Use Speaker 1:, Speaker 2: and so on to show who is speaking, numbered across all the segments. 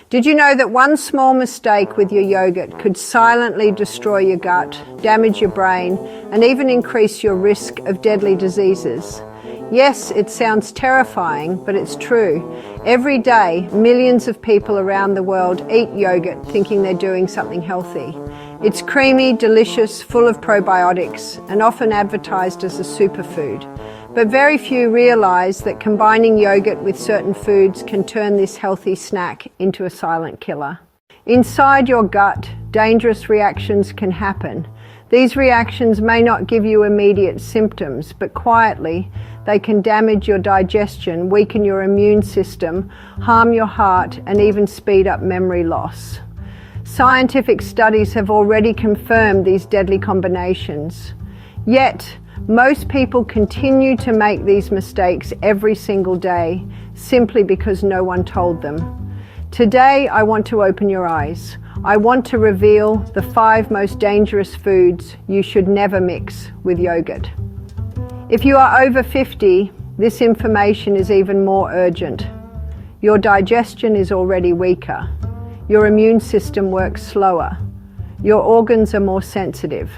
Speaker 1: Did you know that one small mistake with your yogurt could silently destroy your gut, damage your brain, and even increase your risk of deadly diseases? Yes, it sounds terrifying, but it's true. Every day, millions of people around the world eat yogurt thinking they're doing something healthy. It's creamy, delicious, full of probiotics, and often advertised as a superfood. But very few realize that combining yogurt with certain foods can turn this healthy snack into a silent killer. Inside your gut, dangerous reactions can happen. These reactions may not give you immediate symptoms, but quietly, they can damage your digestion, weaken your immune system, harm your heart, and even speed up memory loss. Scientific studies have already confirmed these deadly combinations. Yet, most people continue to make these mistakes every single day, simply because no one told them. Today, I want to open your eyes. I want to reveal the 5 most dangerous foods you should never mix with yogurt. If you are over 50, this information is even more urgent. Your digestion is already weaker. Your immune system works slower. Your organs are more sensitive.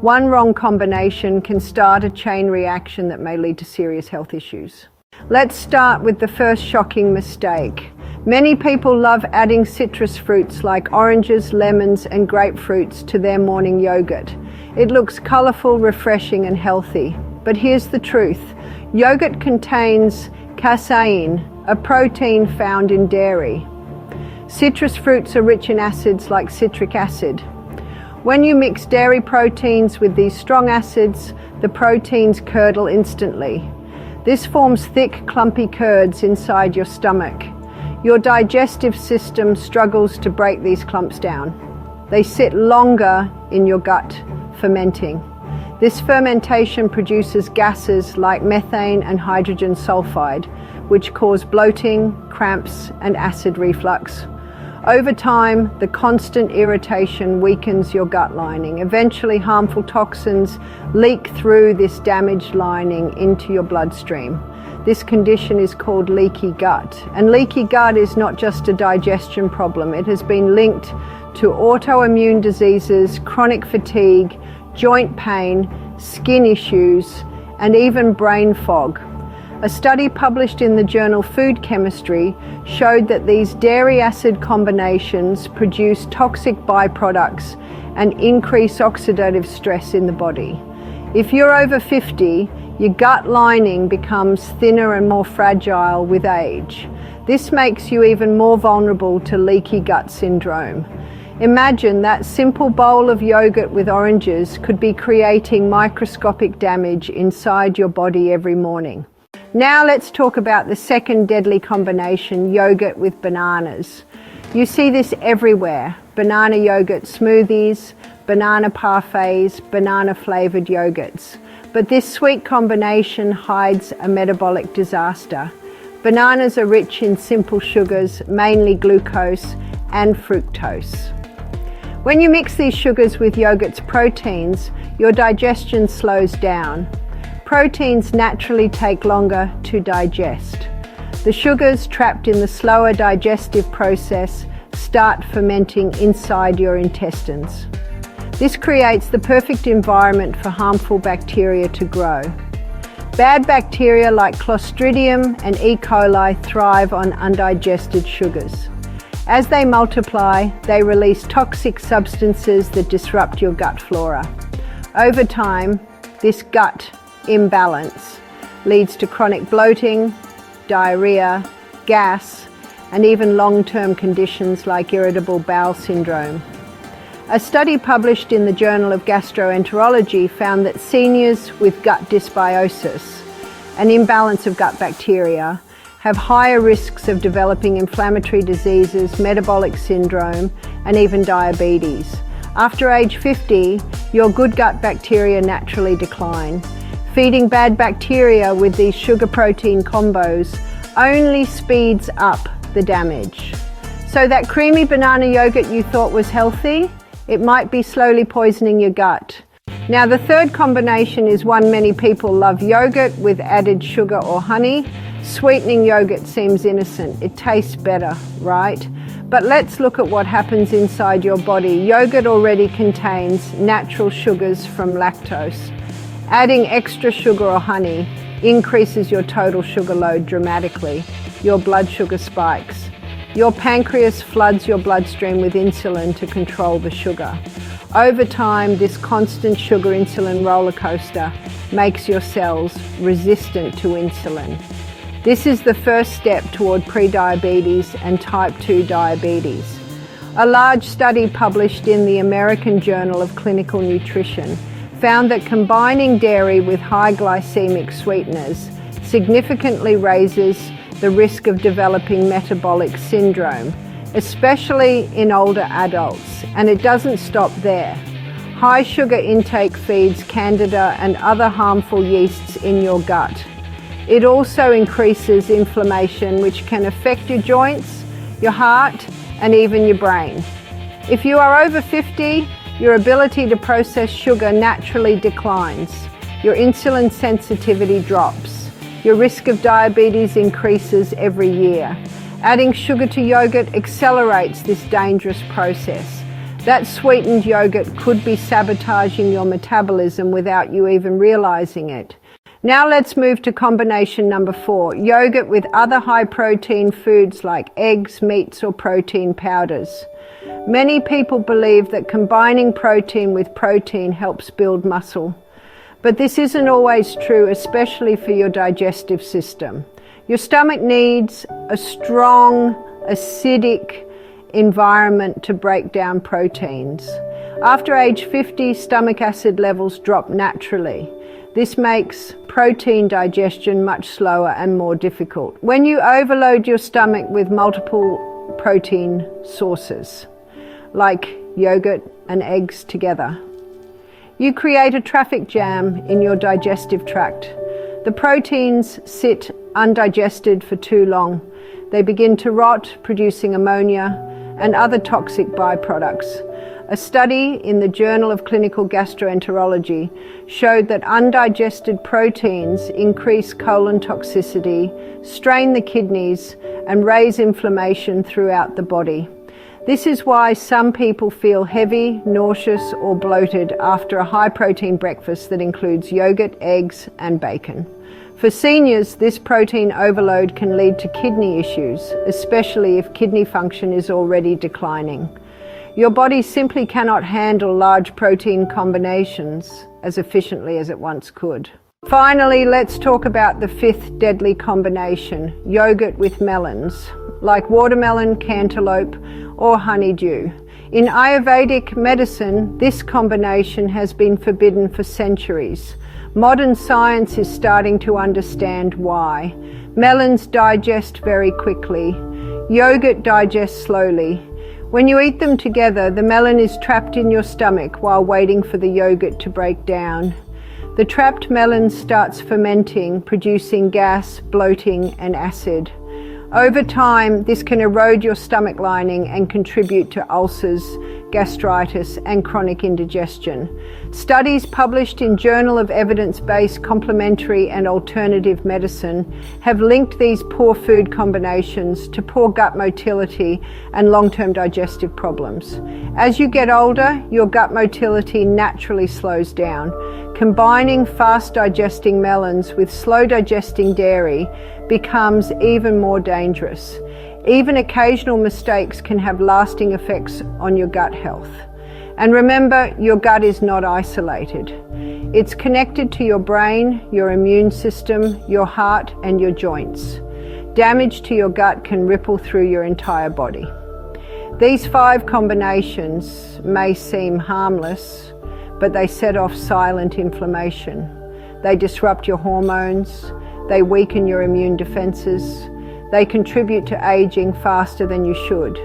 Speaker 1: One wrong combination can start a chain reaction that may lead to serious health issues. Let's start with the first shocking mistake. Many people love adding citrus fruits like oranges, lemons, and grapefruits to their morning yogurt. It looks colorful, refreshing, and healthy. But here's the truth. Yogurt contains casein, a protein found in dairy. Citrus fruits are rich in acids like citric acid. When you mix dairy proteins with these strong acids, the proteins curdle instantly. This forms thick, clumpy curds inside your stomach. Your digestive system struggles to break these clumps down. They sit longer in your gut, fermenting. This fermentation produces gases like methane and hydrogen sulfide, which cause bloating, cramps, and acid reflux. Over time, the constant irritation weakens your gut lining. Eventually, harmful toxins leak through this damaged lining into your bloodstream. This condition is called leaky gut. And leaky gut is not just a digestion problem. It has been linked to autoimmune diseases, chronic fatigue, joint pain, skin issues, and even brain fog. A study published in the journal Food Chemistry showed that these dairy acid combinations produce toxic byproducts and increase oxidative stress in the body. If you're over 50, your gut lining becomes thinner and more fragile with age. This makes you even more vulnerable to leaky gut syndrome. Imagine that simple bowl of yogurt with oranges could be creating microscopic damage inside your body every morning. Now let's talk about the second deadly combination, yogurt with bananas. You see this everywhere. Banana yogurt smoothies, banana parfaits, banana-flavored yogurts. But this sweet combination hides a metabolic disaster. Bananas are rich in simple sugars, mainly glucose and fructose. When you mix these sugars with yogurt's proteins, your digestion slows down. Proteins naturally take longer to digest. The sugars trapped in the slower digestive process start fermenting inside your intestines. This creates the perfect environment for harmful bacteria to grow. Bad bacteria like Clostridium and E. coli thrive on undigested sugars. As they multiply, they release toxic substances that disrupt your gut flora. Over time, this gut imbalance leads to chronic bloating, diarrhea, gas, and even long-term conditions like irritable bowel syndrome. A study published in the Journal of Gastroenterology found that seniors with gut dysbiosis, an imbalance of gut bacteria, have higher risks of developing inflammatory diseases, metabolic syndrome, and even diabetes. After age 50, your good gut bacteria naturally decline. Feeding bad bacteria with these sugar-protein combos only speeds up the damage. So that creamy banana yogurt you thought was healthy, it might be slowly poisoning your gut. Now the third combination is one many people love: yogurt with added sugar or honey. Sweetening yogurt seems innocent. It tastes better, right? But let's look at what happens inside your body. Yogurt already contains natural sugars from lactose. Adding extra sugar or honey increases your total sugar load dramatically. Your blood sugar spikes. Your pancreas floods your bloodstream with insulin to control the sugar. Over time, this constant sugar-insulin roller coaster makes your cells resistant to insulin. This is the first step toward prediabetes and type 2 diabetes. A large study published in the American Journal of Clinical Nutrition found that combining dairy with high glycemic sweeteners significantly raises the risk of developing metabolic syndrome, especially in older adults, and it doesn't stop there. High sugar intake feeds Candida and other harmful yeasts in your gut. It also increases inflammation, which can affect your joints, your heart, and even your brain. If you are over 50, your ability to process sugar naturally declines. Your insulin sensitivity drops. Your risk of diabetes increases every year. Adding sugar to yogurt accelerates this dangerous process. That sweetened yogurt could be sabotaging your metabolism without you even realizing it. Now let's move to combination number 4, yogurt with other high-protein foods like eggs, meats, or protein powders. Many people believe that combining protein with protein helps build muscle. But this isn't always true, especially for your digestive system. Your stomach needs a strong, acidic environment to break down proteins. After age 50, stomach acid levels drop naturally. This makes protein digestion much slower and more difficult. When you overload your stomach with multiple protein sources, like yogurt and eggs together, you create a traffic jam in your digestive tract. The proteins sit undigested for too long. They begin to rot, producing ammonia and other toxic byproducts. A study in the Journal of Clinical Gastroenterology showed that undigested proteins increase colon toxicity, strain the kidneys, and raise inflammation throughout the body. This is why some people feel heavy, nauseous, or bloated after a high-protein breakfast that includes yogurt, eggs, and bacon. For seniors, this protein overload can lead to kidney issues, especially if kidney function is already declining. Your body simply cannot handle large protein combinations as efficiently as it once could. Finally, let's talk about the 5th deadly combination, yogurt with melons, like watermelon, cantaloupe, or honeydew. In Ayurvedic medicine, this combination has been forbidden for centuries. Modern science is starting to understand why. Melons digest very quickly. Yogurt digests slowly. When you eat them together, the melon is trapped in your stomach while waiting for the yogurt to break down. The trapped melon starts fermenting, producing gas, bloating, and acid. Over time, this can erode your stomach lining and contribute to ulcers, gastritis, and chronic indigestion. Studies published in Journal of Evidence-Based Complementary and Alternative Medicine have linked these poor food combinations to poor gut motility and long-term digestive problems. As you get older, your gut motility naturally slows down. Combining fast-digesting melons with slow-digesting dairy becomes even more dangerous. Even occasional mistakes can have lasting effects on your gut health. And remember, your gut is not isolated. It's connected to your brain, your immune system, your heart, and your joints. Damage to your gut can ripple through your entire body. These 5 combinations may seem harmless, but they set off silent inflammation. They disrupt your hormones. They weaken your immune defenses. They contribute to aging faster than you should.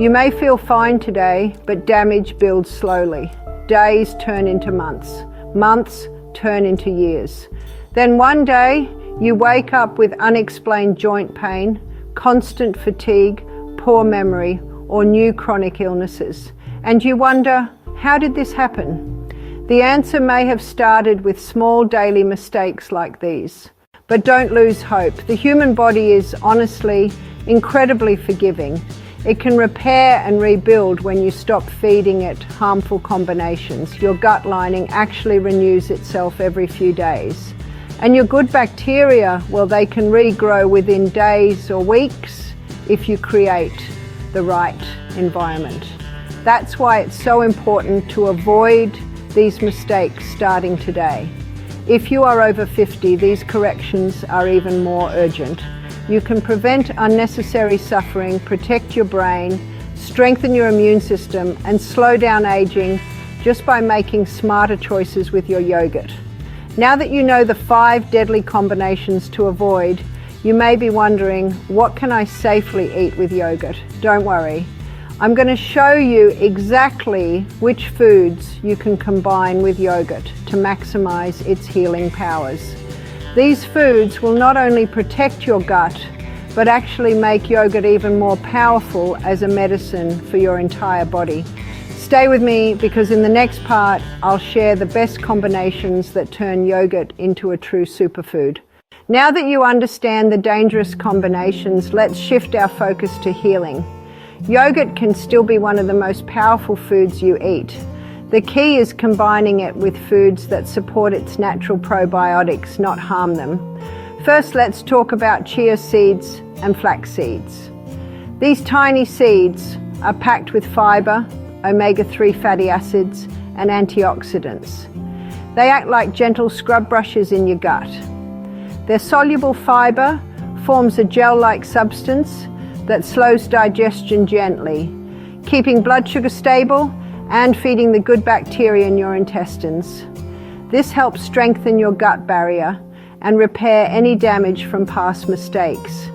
Speaker 1: You may feel fine today, but damage builds slowly. Days turn into months. Months turn into years. Then one day, you wake up with unexplained joint pain, constant fatigue, poor memory, or new chronic illnesses. And you wonder, how did this happen? The answer may have started with small daily mistakes like these. But don't lose hope. The human body is honestly incredibly forgiving. It can repair and rebuild when you stop feeding it harmful combinations. Your gut lining actually renews itself every few days. And your good bacteria, well, they can regrow within days or weeks if you create the right environment. That's why it's so important to avoid these mistakes starting today. If you are over 50, these corrections are even more urgent. You can prevent unnecessary suffering, protect your brain, strengthen your immune system, and slow down aging just by making smarter choices with your yogurt. Now that you know the 5 deadly combinations to avoid, you may be wondering, what can I safely eat with yogurt? Don't worry. I'm going to show you exactly which foods you can combine with yogurt to maximize its healing powers. These foods will not only protect your gut, but actually make yogurt even more powerful as a medicine for your entire body. Stay with me, because in the next part, I'll share the best combinations that turn yogurt into a true superfood. Now that you understand the dangerous combinations, let's shift our focus to healing. Yogurt can still be one of the most powerful foods you eat. The key is combining it with foods that support its natural probiotics, not harm them. First, let's talk about chia seeds and flax seeds. These tiny seeds are packed with fiber, omega-3 fatty acids, and antioxidants. They act like gentle scrub brushes in your gut. Their soluble fiber forms a gel-like substance that slows digestion gently, keeping blood sugar stable and feeding the good bacteria in your intestines. This helps strengthen your gut barrier and repair any damage from past mistakes.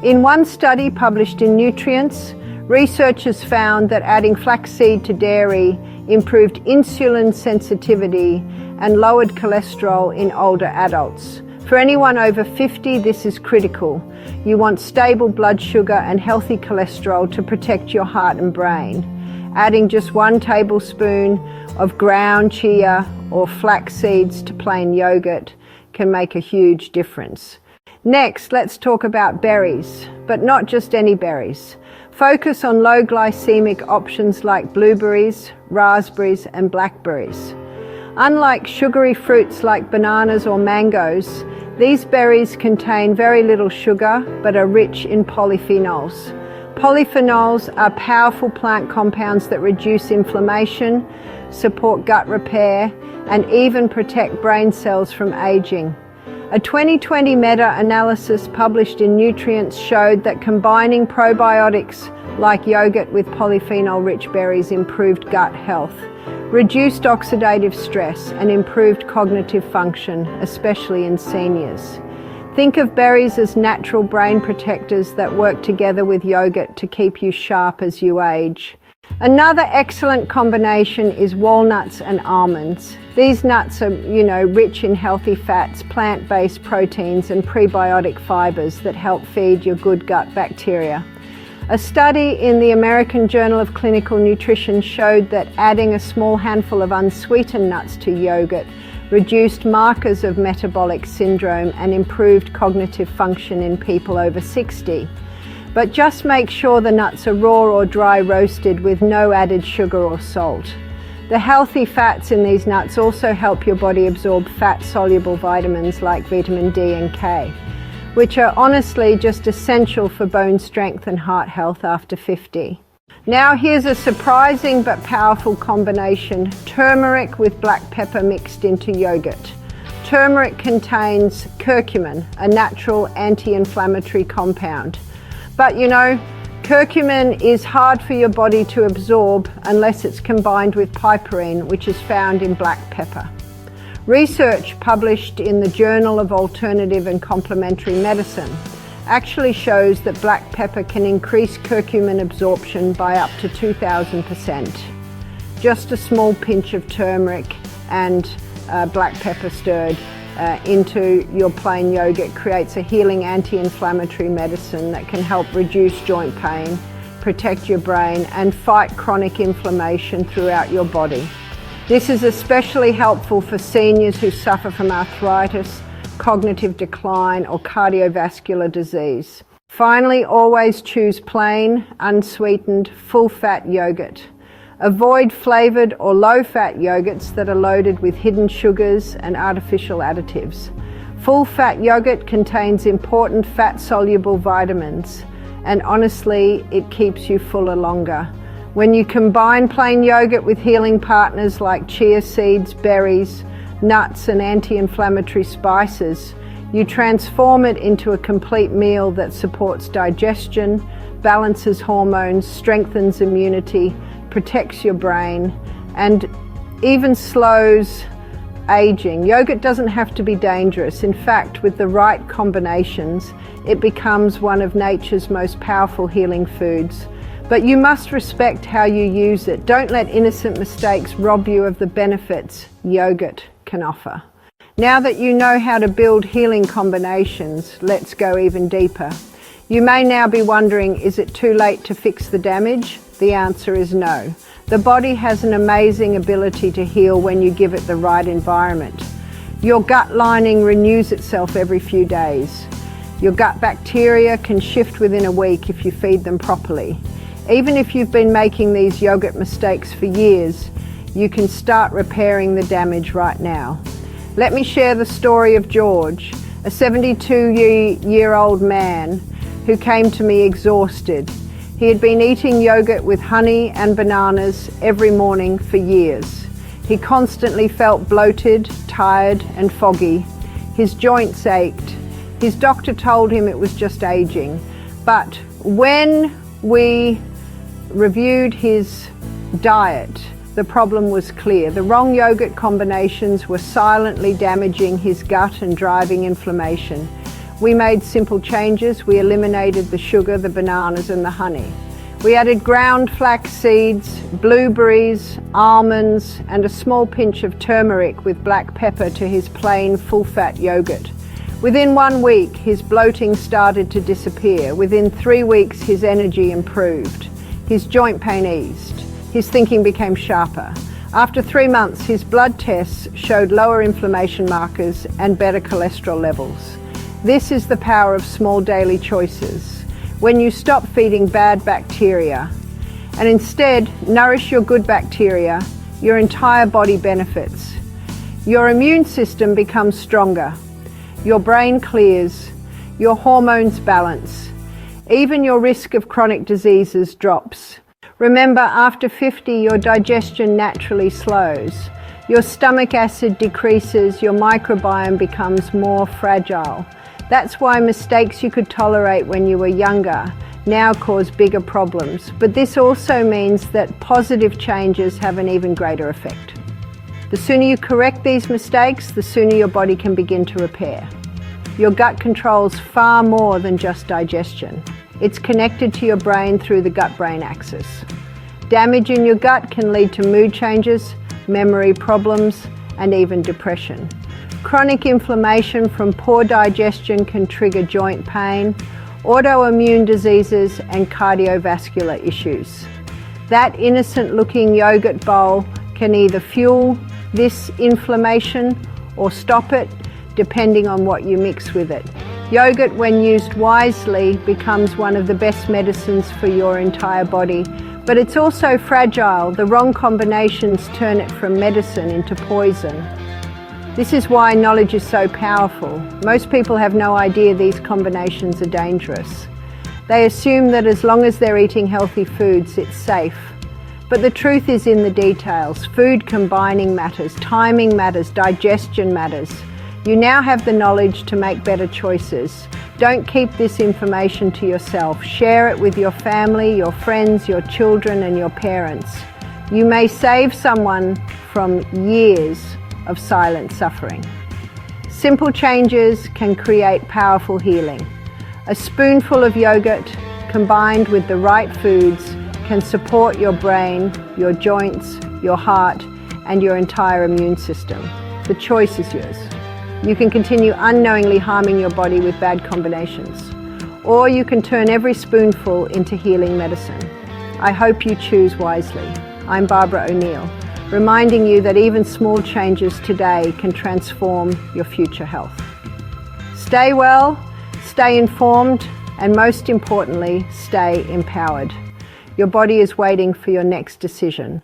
Speaker 1: In one study published in Nutrients, researchers found that adding flaxseed to dairy improved insulin sensitivity and lowered cholesterol in older adults. For anyone over 50, this is critical. You want stable blood sugar and healthy cholesterol to protect your heart and brain. Adding just 1 tablespoon of ground chia or flax seeds to plain yogurt can make a huge difference. Next, let's talk about berries, but not just any berries. Focus on low glycemic options like blueberries, raspberries, and blackberries. Unlike sugary fruits like bananas or mangoes, these berries contain very little sugar but are rich in polyphenols. Polyphenols are powerful plant compounds that reduce inflammation, support gut repair, and even protect brain cells from aging. A 2020 meta-analysis published in Nutrients showed that combining probiotics like yogurt with polyphenol-rich berries improved gut health, reduced oxidative stress, and improved cognitive function, especially in seniors. Think of berries as natural brain protectors that work together with yogurt to keep you sharp as you age. Another excellent combination is walnuts and almonds. These nuts are, rich in healthy fats, plant-based proteins, and prebiotic fibers that help feed your good gut bacteria. A study in the American Journal of Clinical Nutrition showed that adding a small handful of unsweetened nuts to yogurt reduced markers of metabolic syndrome and improved cognitive function in people over 60. But just make sure the nuts are raw or dry roasted with no added sugar or salt. The healthy fats in these nuts also help your body absorb fat-soluble vitamins like vitamin D and K, which are honestly just essential for bone strength and heart health after 50. Now here's a surprising but powerful combination: turmeric with black pepper mixed into yogurt. Turmeric contains curcumin, a natural anti-inflammatory compound. But curcumin is hard for your body to absorb unless it's combined with piperine, which is found in black pepper. Research published in the Journal of Alternative and Complementary Medicine actually shows that black pepper can increase curcumin absorption by up to 2,000%. Just a small pinch of turmeric and black pepper stirred into your plain yogurt creates a healing anti-inflammatory medicine that can help reduce joint pain, protect your brain, and fight chronic inflammation throughout your body. This is especially helpful for seniors who suffer from arthritis, cognitive decline, or cardiovascular disease. Finally, always choose plain, unsweetened, full-fat yogurt. Avoid flavoured or low-fat yogurts that are loaded with hidden sugars and artificial additives. Full-fat yogurt contains important fat-soluble vitamins, and honestly, it keeps you fuller longer. When you combine plain yogurt with healing partners like chia seeds, berries, nuts, and anti-inflammatory spices, you transform it into a complete meal that supports digestion, balances hormones, strengthens immunity, protects your brain, and even slows aging. Yogurt doesn't have to be dangerous. In fact, with the right combinations, it becomes one of nature's most powerful healing foods. But you must respect how you use it. Don't let innocent mistakes rob you of the benefits yogurt can offer. Now that you know how to build healing combinations, let's go even deeper. You may now be wondering, is it too late to fix the damage? The answer is no. The body has an amazing ability to heal when you give it the right environment. Your gut lining renews itself every few days. Your gut bacteria can shift within a week if you feed them properly. Even if you've been making these yogurt mistakes for years, you can start repairing the damage right now. Let me share the story of George, a 72-year-old man who came to me exhausted. He had been eating yogurt with honey and bananas every morning for years. He constantly felt bloated, tired, and foggy. His joints ached. His doctor told him it was just aging. But when we reviewed his diet, the problem was clear. The wrong yogurt combinations were silently damaging his gut and driving inflammation. We made simple changes. We eliminated the sugar, the bananas, and the honey. We added ground flax seeds, blueberries, almonds, and a small pinch of turmeric with black pepper to his plain full-fat yogurt. Within 1 week, his bloating started to disappear. Within 3 weeks, his energy improved. His joint pain eased. His thinking became sharper. After 3 months, his blood tests showed lower inflammation markers and better cholesterol levels. This is the power of small daily choices. When you stop feeding bad bacteria and instead nourish your good bacteria, your entire body benefits. Your immune system becomes stronger. Your brain clears. Your hormones balance. Even your risk of chronic diseases drops. Remember, after 50, your digestion naturally slows. Your stomach acid decreases, your microbiome becomes more fragile. That's why mistakes you could tolerate when you were younger now cause bigger problems. But this also means that positive changes have an even greater effect. The sooner you correct these mistakes, the sooner your body can begin to repair. Your gut controls far more than just digestion. It's connected to your brain through the gut-brain axis. Damage in your gut can lead to mood changes, memory problems, and even depression. Chronic inflammation from poor digestion can trigger joint pain, autoimmune diseases, and cardiovascular issues. That innocent-looking yogurt bowl can either fuel this inflammation or stop it, depending on what you mix with it. Yogurt, when used wisely, becomes one of the best medicines for your entire body, but it's also fragile. The wrong combinations turn it from medicine into poison. This is why knowledge is so powerful. Most people have no idea these combinations are dangerous. They assume that as long as they're eating healthy foods, it's safe. But the truth is in the details. Food combining matters, timing matters, digestion matters. You now have the knowledge to make better choices. Don't keep this information to yourself. Share it with your family, your friends, your children, and your parents. You may save someone from years of silent suffering. Simple changes can create powerful healing. A spoonful of yogurt combined with the right foods can support your brain, your joints, your heart, and your entire immune system. The choice is yours. You can continue unknowingly harming your body with bad combinations, or you can turn every spoonful into healing medicine. I hope you choose wisely. I'm Barbara O'Neill, reminding you that even small changes today can transform your future health. Stay well, stay informed, and most importantly, stay empowered. Your body is waiting for your next decision.